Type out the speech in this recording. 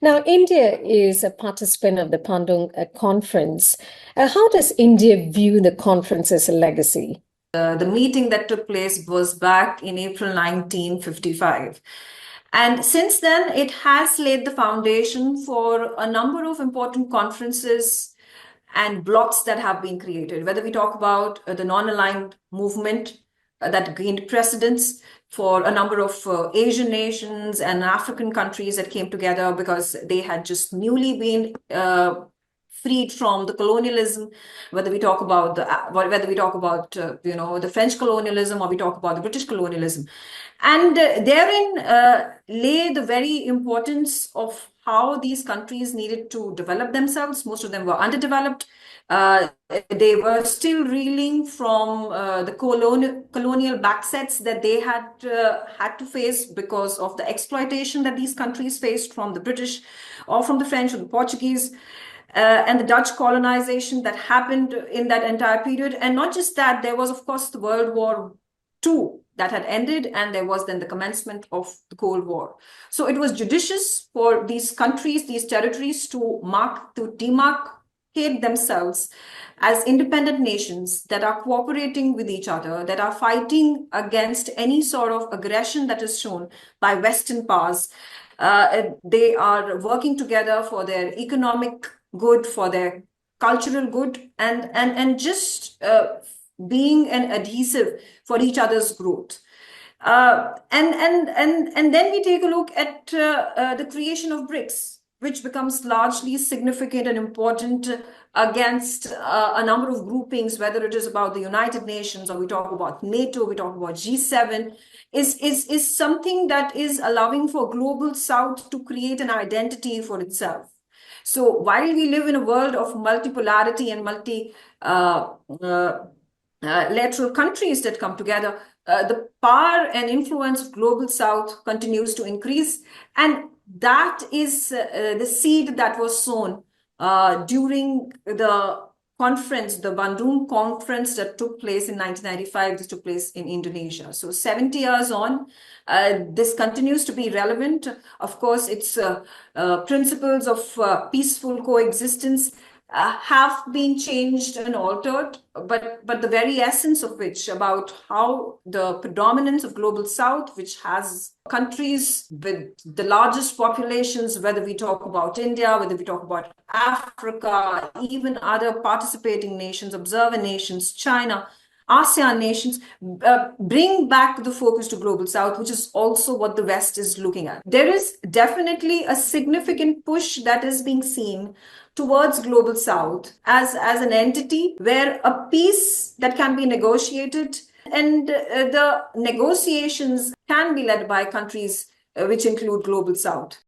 Now, India is a participant of the Bandung Conference. How does India view the conference's legacy? The meeting that took place was back in April 1955. And since then, it has laid the foundation for a number of important conferences and blocks that have been created, whether we talk about the non-aligned movement that gained precedence for a number of Asian nations and African countries that came together because they had just newly been freed from the colonialism, whether we talk about the French colonialism or we talk about the British colonialism, and therein lay the very importance of how these countries needed to develop themselves. Most of them were underdeveloped. They were still reeling from the colonial backsets that they had to face because of the exploitation that these countries faced from the British or from the French or the Portuguese. And the Dutch colonization that happened in that entire period. And not just that, there was, of course, the World War II that had ended, and there was then the commencement of the Cold War. So it was judicious for these countries, these territories to demarcate themselves as independent nations that are cooperating with each other, that are fighting against any sort of aggression that is shown by Western powers. They are working together for their economic good, for their cultural good, and just being an adhesive for each other's growth. And then we take a look at the creation of BRICS, which becomes largely significant and important against a number of groupings, whether it is about the United Nations or we talk about NATO, we talk about G7, is something that is allowing for Global South to create an identity for itself. So while we live in a world of multipolarity and multilateral countries that come together, the power and influence of Global South continues to increase. And that is the seed that was sown during the conference, the Bandung Conference that took place in 1995. This took place in Indonesia. So 70 years on, this continues to be relevant. Of course, its principles of peaceful coexistence have been changed and altered, but the very essence of which about how the predominance of Global South, which has countries with the largest populations, whether we talk about India, whether we talk about Africa, even other participating nations, observer nations, China, ASEAN nations, bring back the focus to Global South, which is also what the West is looking at. There is definitely a significant push that is being seen towards Global South as an entity where a peace that can be negotiated and the negotiations can be led by countries which include Global South.